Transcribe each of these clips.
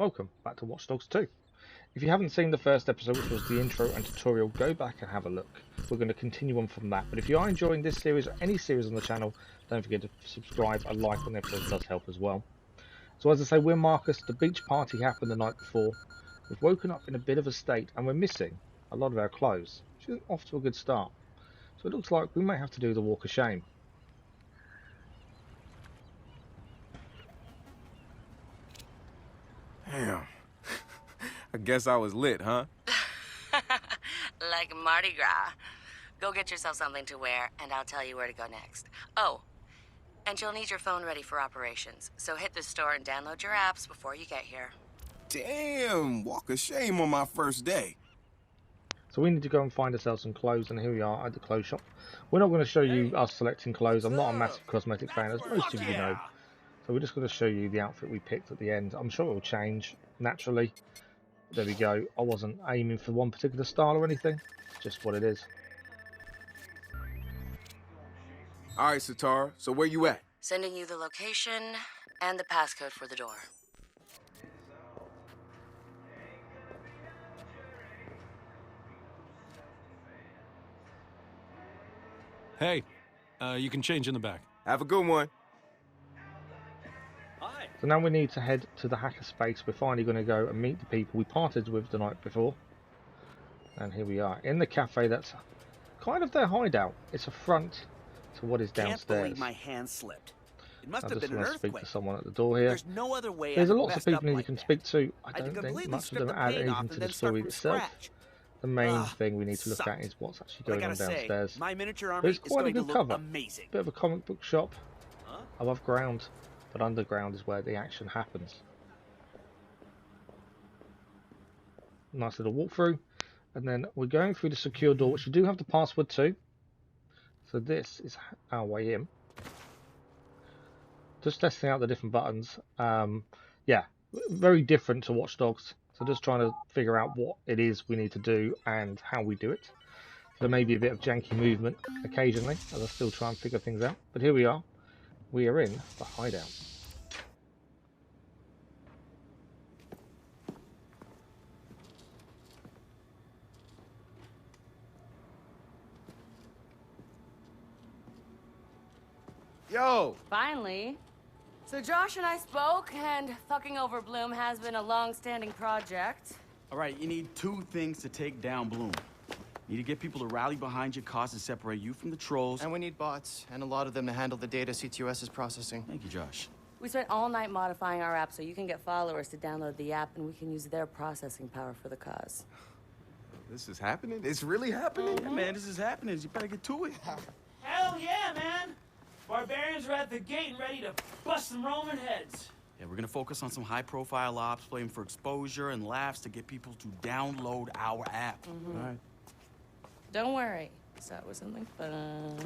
welcome back to Watch Dogs 2. If you haven't seen the first episode, which was the intro and tutorial, go back and have a look. We're going to continue on from that, but if you are enjoying this series or any series on the channel, don't forget to subscribe. A like on the episode does help as well. So as I say, we're Marcus. The beach party happened the night before. We've woken up in a bit of a state and we're missing a lot of our clothes, which isn't off to a good start. So it looks like we may have to do the walk of shame. Damn. I guess I was lit, huh? Like Mardi Gras. Go get yourself something to wear, and I'll tell you where to go next. Oh, and you'll need your phone ready for operations, so hit the store and download your apps before you get here. Damn, walk of shame on my first day. So we need to go and find ourselves some clothes, and here we are at the clothes shop. We're not going to show you us selecting clothes. I'm not a massive cosmetic fan, as most of you know. So we're just going to show you the outfit we picked at the end. I'm sure it will change naturally. There we go. I wasn't aiming for one particular style or anything. It's just what it is. All right, Satara, so where you at? Sending you the location and the passcode for the door. Hey, you can change in the back. Have a good one. Hi. So now we need to head to the hacker space. We're finally going to go and meet the people we parted with the night before. And here we are in the cafe that's kind of their hideout. It's a front to what is downstairs. Can't believe my hand slipped. It must I have just been an want to speak earthquake. to someone at the door here. There's no other way. There's I lots of people you can speak to. I had to don't think completely much of strip them the add paint off anything and to then the start story from itself. scratch. The main thing we need to look sucked. at is what's actually But I going on gotta downstairs. say, my miniature But army it's is quite a going to good look cover. amazing. Bit of a comic book shop Huh? above ground, but underground is where the action happens. Nice little walkthrough, and then we're going through the secure door, which you do have the password to. So this is our way in. Just testing out the different buttons. Yeah, very different to Watch Dogs. So just trying to figure out what it is we need to do and how we do it. There may be a bit of janky movement occasionally, as I still try and figure things out. But here we are. We are in the hideout. Yo! Finally. So Josh and I spoke, and fucking over Bloom has been a long-standing project. All right, you need two things to take down Bloom. You need to get people to rally behind your cause and separate you from the trolls. And we need bots, and a lot of them to handle the data CTOS is processing. Thank you, Josh. We spent all night modifying our app so you can get followers to download the app, and we can use their processing power for the cause. This is happening? It's really happening? Yeah, man, this is happening. You better get to it. Hell yeah, man! Barbarians are at the gate and ready to bust some Roman heads. Yeah, we're gonna focus on some high-profile ops, playing for exposure and laughs to get people to download our app. All right. Don't worry. Start with something fun.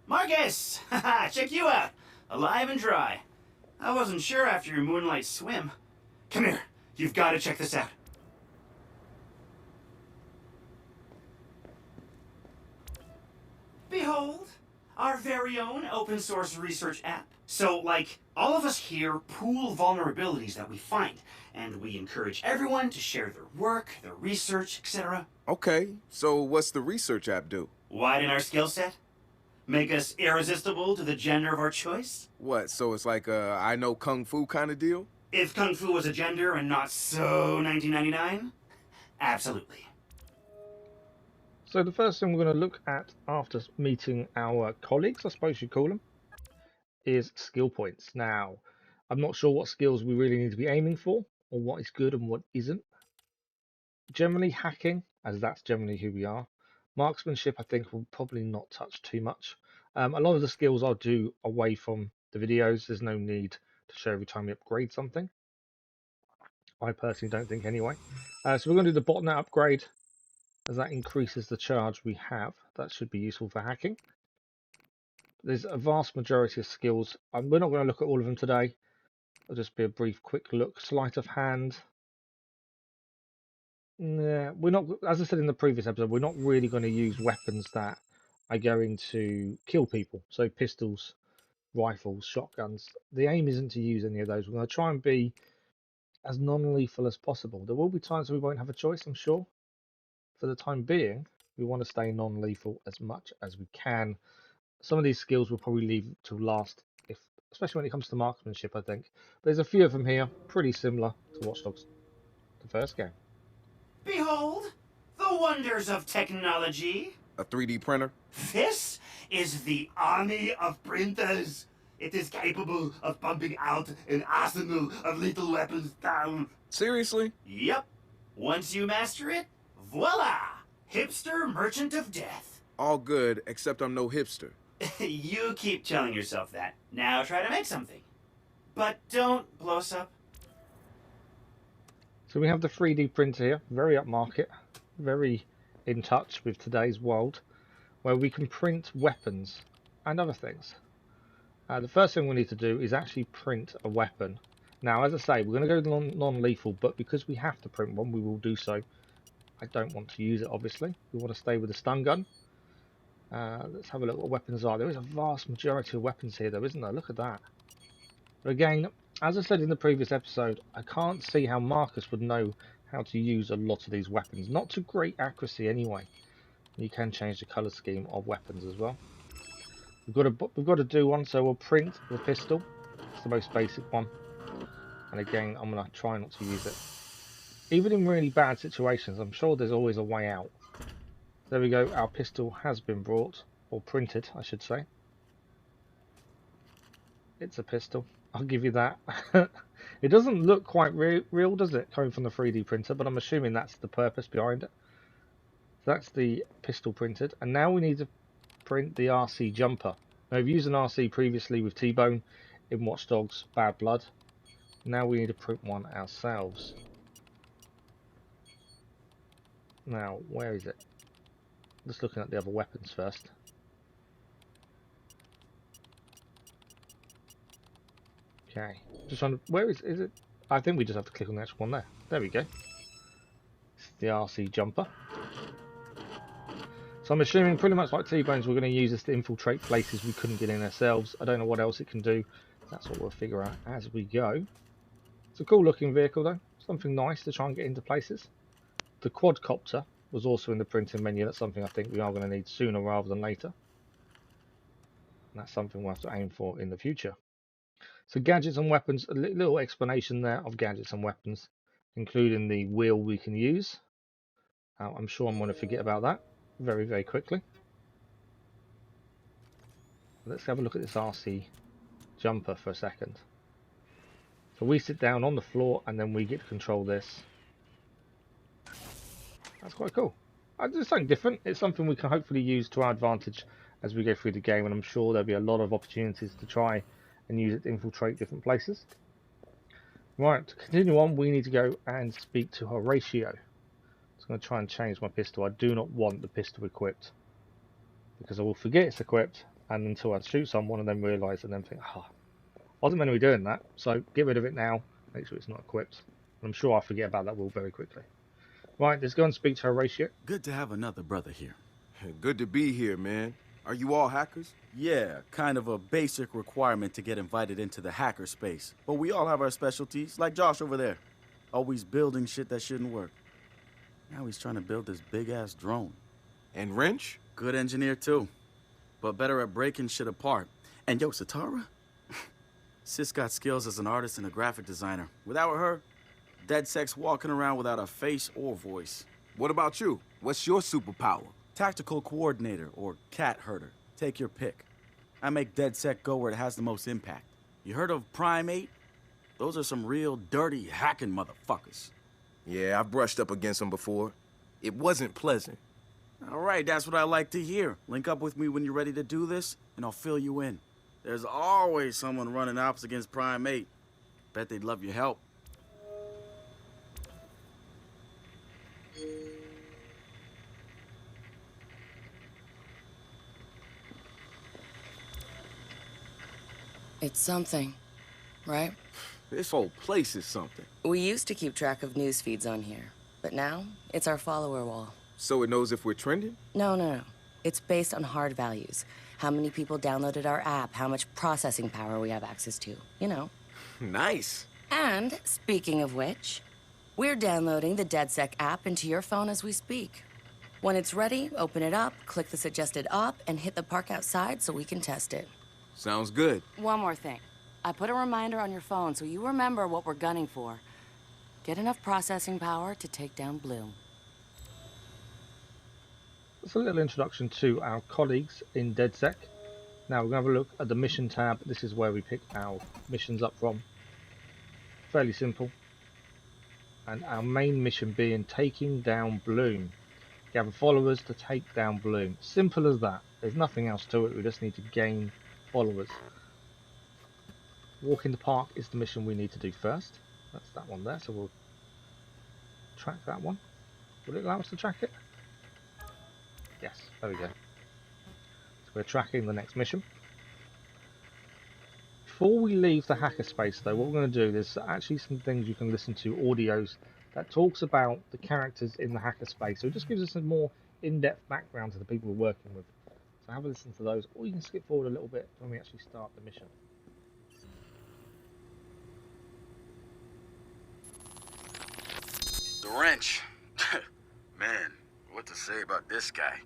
Marcus! Haha, check you out! Alive and dry. I wasn't sure after your moonlight swim. Come here. You've got to check this out. Behold, our very own open source research app. So, like, all of us here pool vulnerabilities that we find, and we encourage everyone to share their work, their research, etc. Okay, so what's the research app do? Widen our skill set? Make us irresistible to the gender of our choice? What, so it's like a I know Kung Fu kind of deal? If Kung Fu was a gender and not so 1999? Absolutely. So the first thing we're going to look at after meeting our colleagues, I suppose you'd call them, is skill points. Now, I'm not sure what skills we really need to be aiming for, or what is good and what isn't. Generally hacking, as that's generally who we are. Marksmanship, I think, will probably not touch too much. A lot of the skills I'll do away from the videos. There's no need to show every time we upgrade something. I personally don't think anyway. So we're going to do the botnet upgrade, as that increases the charge we have. That should be useful for hacking. There's a vast majority of skills. We're not going to look at all of them today. It'll just be a brief quick look. Sleight of hand. Nah, we're not, as I said in the previous episode, we're not really going to use weapons that are going to kill people. So pistols, rifles, shotguns. The aim isn't to use any of those. We're going to try and be as non-lethal as possible. There will be times we won't have a choice, I'm sure. For the time being, we want to stay non-lethal as much as we can. Some of these skills we'll probably leave to last, especially when it comes to marksmanship, I think. But there's a few of them here, pretty similar to Watch Dogs, the first game. Behold, the wonders of technology. A 3D printer? This is the army of printers. It is capable of pumping out an arsenal of lethal weapons down. Seriously? Yep. Once you master it, voila! Hipster merchant of death. All good, except I'm no hipster. You keep telling yourself that. Now try to make something. But don't blow us up. So we have the 3D printer here, very upmarket, very in touch with today's world, where we can print weapons and other things. The first thing we need to do is actually print a weapon. Now, as I say, we're going to go non-lethal, but because we have to print one, we will do so. I don't want to use it, obviously. We want to stay with the stun gun. Let's have a look what weapons are. There is a vast majority of weapons here, though, isn't there? Look at that. But again, as I said in the previous episode, I can't see how Marcus would know how to use a lot of these weapons. Not to great accuracy, anyway. You can change the colour scheme of weapons as well. We've got to do one, so we'll print the pistol. It's the most basic one. And again, I'm going to try not to use it. Even in really bad situations, I'm sure there's always a way out. There we go, our pistol has been brought, or printed, I should say. It's a pistol, I'll give you that. It doesn't look quite real, does it, coming from the 3D printer, but I'm assuming that's the purpose behind it. So that's the pistol printed, and now we need to print the RC jumper. Now, we've used an RC previously with T-Bone in Watch Dogs Bad Blood. Now we need to print one ourselves. Now, where is it? Just looking at the other weapons first. Okay, just trying to, where is it? I think we just have to click on the actual one there. There we go. It's the RC jumper. So I'm assuming pretty much like T-Bones, we're going to use this to infiltrate places we couldn't get in ourselves. I don't know what else it can do. That's what we'll figure out as we go. It's a cool looking vehicle though. Something nice to try and get into places. The quadcopter was also in the printing menu. That's something I think we are going to need sooner rather than later. And that's something we'll have to aim for in the future. So gadgets and weapons, a little explanation there of gadgets and weapons, including the wheel we can use. I'm sure I'm going to forget about that very, very quickly. Let's have a look at this RC jumper for a second. So we sit down on the floor and then we get to control this. That's quite cool. It's something different. It's something we can hopefully use to our advantage as we go through the game, and I'm sure there'll be a lot of opportunities to try and use it to infiltrate different places. Right, to continue on, we need to go and speak to Horatio. I'm just going to try and change my pistol. I do not want the pistol equipped, because I will forget it's equipped, and until I shoot someone and then realise and then think, I wasn't meant to be doing that, so get rid of it now, make sure it's not equipped. I'm sure I'll forget about that wheel very quickly. Right, let's go and speak to Horatio. Good to have another brother here. Good to be here, man. Are you all hackers? Yeah, kind of a basic requirement to get invited into the hacker space. But we all have our specialties, like Josh over there. Always building shit that shouldn't work. Now he's trying to build this big-ass drone. And Wrench? Good engineer, too. But better at breaking shit apart. And yo, Satara? Sis got skills as an artist and a graphic designer. Without her, dead sex walking around without a face or voice. What about you? What's your superpower? Tactical coordinator or cat herder. Take your pick. I make DedSec go where it has the most impact. You heard of Primate? Those are some real dirty hacking motherfuckers. Yeah, I've brushed up against them before. It wasn't pleasant. All right, that's what I like to hear. Link up with me when you're ready to do this, and I'll fill you in. There's always someone running ops against Primate. Bet they'd love your help. It's something, right? This whole place is something. We used to keep track of news feeds on here, but now it's our follower wall. So it knows if we're trending? No. It's based on hard values. how many people downloaded our app, how much processing power we have access to, you know. Nice. And, speaking of which, we're downloading the DedSec app into your phone as we speak. When it's ready, open it up, click the suggested op, and hit the park outside so we can test it. Sounds good. One more thing. I put a reminder on your phone so you remember what we're gunning for. Get enough processing power to take down Bloom. That's a little introduction to our colleagues in DedSec. Now we're going to have a look at the mission tab. This is where we pick our missions up from. Fairly simple. And our main mission being taking down Bloom. Gather followers to take down Bloom. Simple as that. There's nothing else to it. We just need to gain followers. Walk in the park is the mission we need to do first. That's that one there. So we'll track that one. Will it allow us to track it? Yes. There we go. So we're tracking the next mission. Before we leave the hackerspace though, what we're going to do, there's actually some things you can listen to, audios that talks about the characters in the hackerspace. So it just gives us a more in-depth background to the people we're working with. So have a listen to those, or you can skip forward a little bit when we actually start the mission. The wrench. Man, what to say about this guy?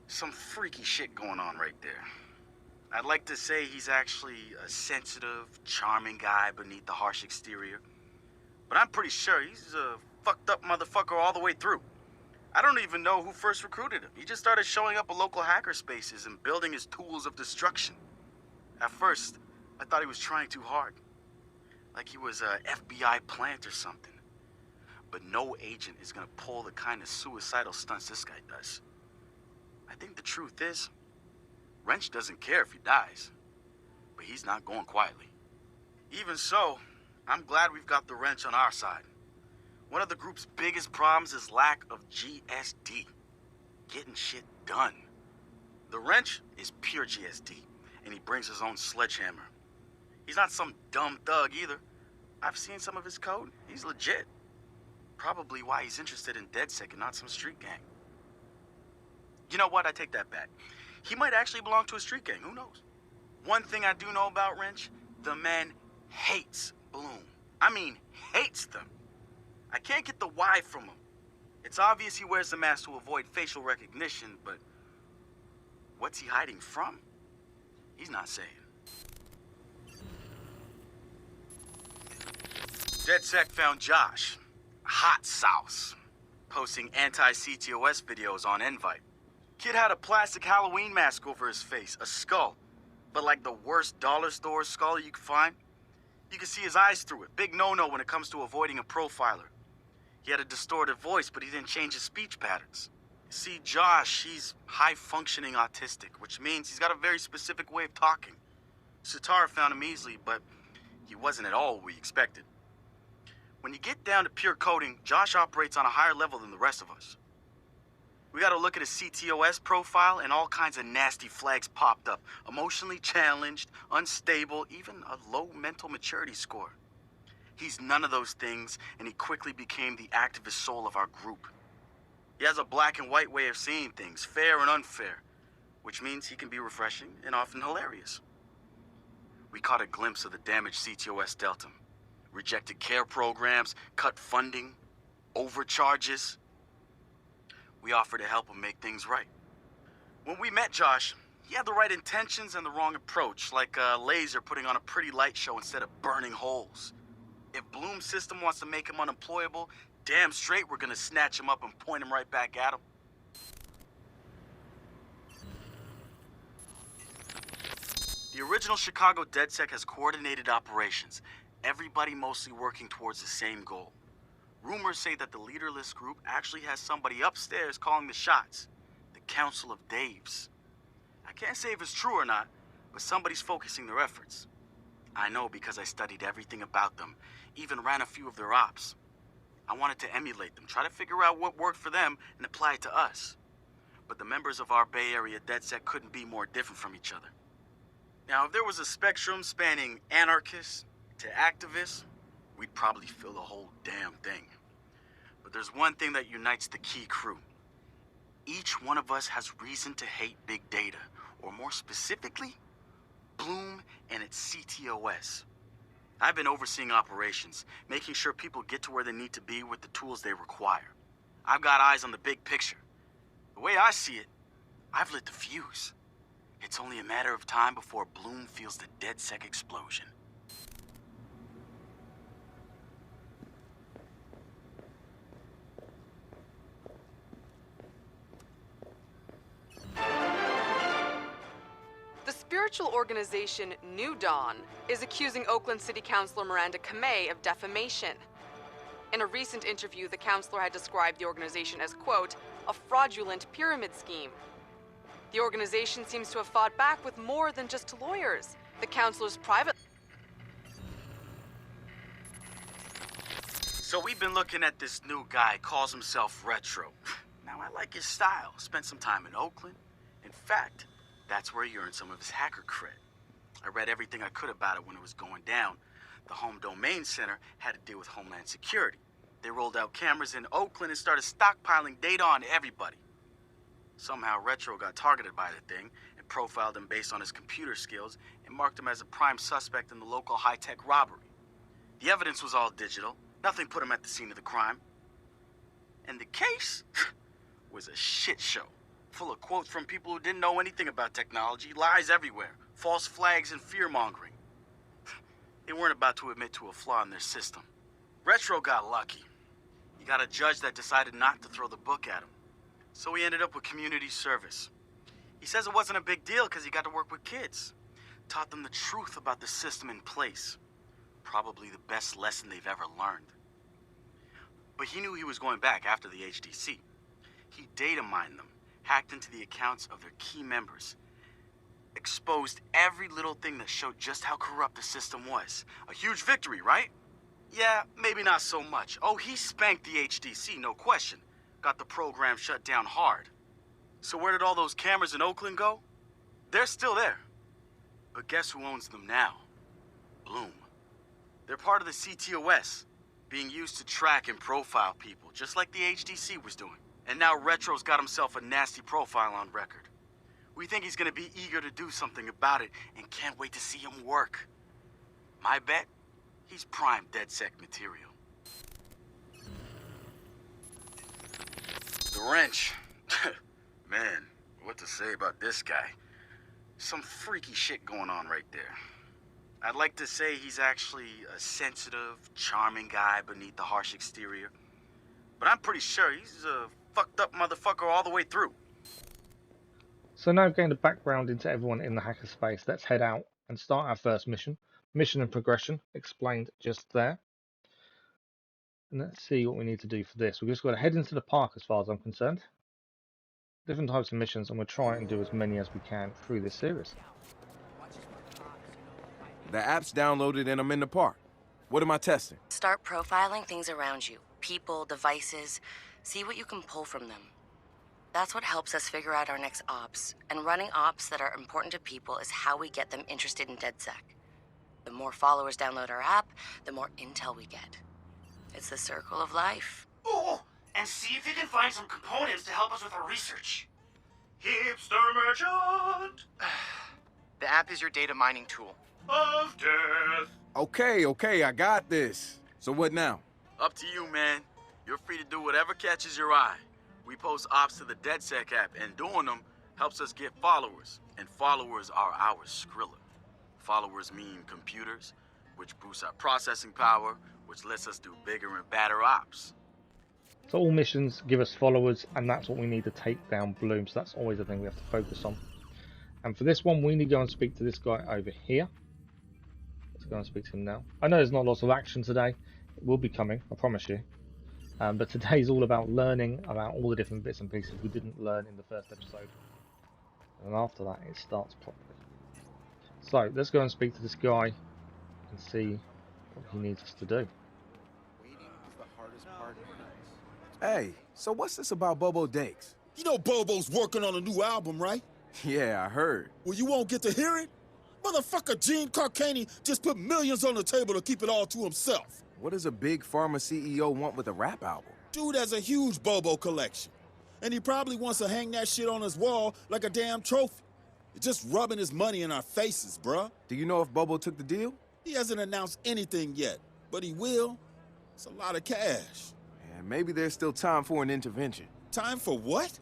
Some freaky shit going on right there. I'd like to say he's actually a sensitive, charming guy beneath the harsh exterior. But I'm pretty sure he's a fucked up motherfucker all the way through. I don't even know who first recruited him. He just started showing up at local hacker spaces and building his tools of destruction. At first, I thought he was trying too hard. Like he was a FBI plant or something. But no agent is gonna pull the kind of suicidal stunts this guy does. I think the truth is, Wrench doesn't care if he dies, but he's not going quietly. Even so, I'm glad we've got the Wrench on our side. One of the group's biggest problems is lack of GSD, getting shit done. The Wrench is pure GSD, and he brings his own sledgehammer. He's not some dumb thug either. I've seen some of his code. He's legit. Probably why he's interested in DedSec and not some street gang. You know what? I take that back. He might actually belong to a street gang. Who knows? One thing I do know about Wrench, the man hates Bloom. I mean, hates them. I can't get the why from him. It's obvious he wears the mask to avoid facial recognition, but what's he hiding from? He's not saying. DedSec found Josh, hot sauce, posting anti-CTOS videos on Invite. Kid had a plastic Halloween mask over his face, a skull, but like the worst dollar store skull you could find. You could see his eyes through it. Big no-no when it comes to avoiding a profiler. He had a distorted voice, but he didn't change his speech patterns. See, Josh, he's high-functioning autistic, which means he's got a very specific way of talking. Satara found him easily, but he wasn't at all what we expected. When you get down to pure coding, Josh operates on a higher level than the rest of us. We gotta look at his CTOS profile, and all kinds of nasty flags popped up. Emotionally challenged, unstable, even a low mental maturity score. He's none of those things, and he quickly became the activist soul of our group. He has a black and white way of seeing things, fair and unfair, which means he can be refreshing and often hilarious. We caught a glimpse of the damage CTOS dealt him. Rejected care programs, cut funding, overcharges. We offered to help him make things right. When we met Josh, he had the right intentions and the wrong approach, like a laser putting on a pretty light show instead of burning holes. If Bloom's system wants to make him unemployable, damn straight we're gonna snatch him up and point him right back at him. The original Chicago DedSec has coordinated operations, everybody mostly working towards the same goal. Rumors say that the leaderless group actually has somebody upstairs calling the shots. The Council of Daves. I can't say if it's true or not, but somebody's focusing their efforts. I know because I studied everything about them, even ran a few of their ops. I wanted to emulate them, try to figure out what worked for them and apply it to us. But the members of our Bay Area DedSec couldn't be more different from each other. Now, if there was a spectrum spanning anarchists to activists, we'd probably fill the whole damn thing. But there's one thing that unites the key crew. Each one of us has reason to hate big data, or more specifically, Bloom and its CTOS. I've been overseeing operations, making sure people get to where they need to be with the tools they require. I've got eyes on the big picture. The way I see it, I've lit the fuse. It's only a matter of time before Bloom feels the DedSec explosion. The spiritual organization New Dawn is accusing Oakland City Councilor Miranda Kamei of defamation. In a recent interview, the councilor had described the organization as, quote, a fraudulent pyramid scheme. The organization seems to have fought back with more than just lawyers. The councilor's private... So we've been looking at this new guy, calls himself Retro. Now, I like his style. Spent some time in Oakland. In fact, that's where he earned some of his hacker cred. I read everything I could about it when it was going down. The Home Domain Center had to deal with Homeland Security. They rolled out cameras in Oakland and started stockpiling data on everybody. Somehow Retro got targeted by the thing and profiled him based on his computer skills and marked him as a prime suspect in the local high-tech robbery. The evidence was all digital. Nothing put him at the scene of the crime. And the case was a shit show, full of quotes from people who didn't know anything about technology, lies everywhere, false flags and fear-mongering. They weren't about to admit to a flaw in their system. Retro got lucky. He got a judge that decided not to throw the book at him. So he ended up with community service. He says it wasn't a big deal because he got to work with kids. Taught them the truth about the system in place. Probably the best lesson they've ever learned. But he knew he was going back after the HDC. He data mined them, hacked into the accounts of their key members, exposed every little thing that showed just how corrupt the system was. A huge victory, right? Yeah, maybe not so much. Oh, he spanked the HDC, no question. Got the program shut down hard. So where did all those cameras in Oakland go? They're still there. But guess who owns them now? Bloom. They're part of the CTOS, being used to track and profile people, just like the HDC was doing. And now Retro's got himself a nasty profile on record. We think he's gonna be eager to do something about it and can't wait to see him work. My bet, he's prime DedSec material. The wrench. Man, what to say about this guy? Some freaky shit going on right there. I'd like to say he's actually a sensitive, charming guy beneath the harsh exterior. But I'm pretty sure he's a fucked up motherfucker all the way through. So now we've gained a background into everyone in the hackerspace. Let's head out and start our first mission. Mission and progression explained just there. And let's see what we need to do for this. We've just got to head into the park as far as I'm concerned. Different types of missions, and we'll try and do as many as we can through this series. The app's downloaded and I'm in the park. What am I testing? Start profiling things around you. People, devices. See what you can pull from them. That's what helps us figure out our next ops. And running ops that are important to people is how we get them interested in DedSec. The more followers download our app, the more intel we get. It's the circle of life. Oh, and see if you can find some components to help us with our research. Hipster merchant The app is your data mining tool. of death. Okay, I got this. So what now? Up to you, man. You're free to do whatever catches your eye. We post ops to the DedSec app, and doing them helps us get followers. And followers are our Skrilla. Followers mean computers, which boosts our processing power, which lets us do bigger and badder ops. So all missions give us followers, and that's what we need to take down Bloom. So that's always the thing we have to focus on. And for this one, we need to go and speak to this guy over here. Let's go and speak to him now. I know there's not lots of action today. It will be coming, I promise you. But today's all about learning about all the different bits and pieces we didn't learn in the first episode. And after that, it starts properly. So let's go and speak to this guy and see what he needs us to do. Hey, so what's this about Bobo Dakes? You know Bobo's working on a new album, right? Yeah, I heard. Well, you won't get to hear it? Motherfucker Gene Carcani just put millions on the table to keep it all to himself. What does a big pharma CEO want with a rap album? Dude has a huge Bobo collection. And he probably wants to hang that shit on his wall like a damn trophy. You're just rubbing his money in our faces, bruh. Do you know if Bobo took the deal? He hasn't announced anything yet, but he will. It's a lot of cash. And maybe there's still time for an intervention. Time for what?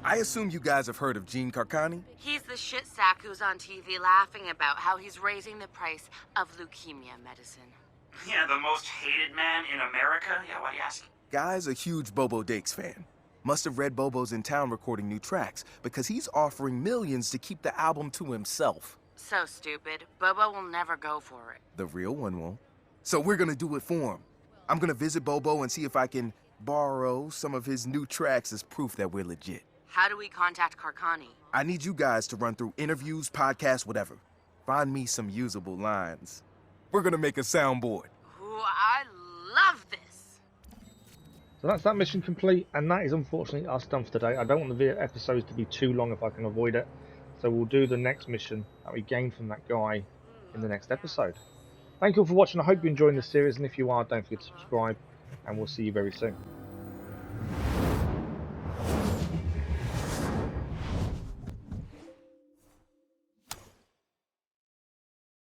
I assume you guys have heard of Gene Carcani? He's the shit sack who's on TV laughing about how he's raising the price of leukemia medicine. Yeah, the most hated man in America? Yeah, why do you ask? Guy's a huge Bobo Dakes fan. Must have read Bobo's in town recording new tracks, because he's offering millions to keep the album to himself. So stupid. Bobo will never go for it. The real one won't. So we're gonna do it for him. I'm gonna visit Bobo and see if I can borrow some of his new tracks as proof that we're legit. How do we contact Carcani? I need you guys to run through interviews, podcasts, whatever. Find me some usable lines. We're gonna make a soundboard. Ooh, I love this. So that's that mission complete, and that is unfortunately us done for today. I don't want the episodes to be too long if I can avoid it. So we'll do the next mission that we gained from that guy in the next episode. Thank you all for watching. I hope you're enjoying the series, and if you are, don't forget to subscribe, and we'll see you very soon.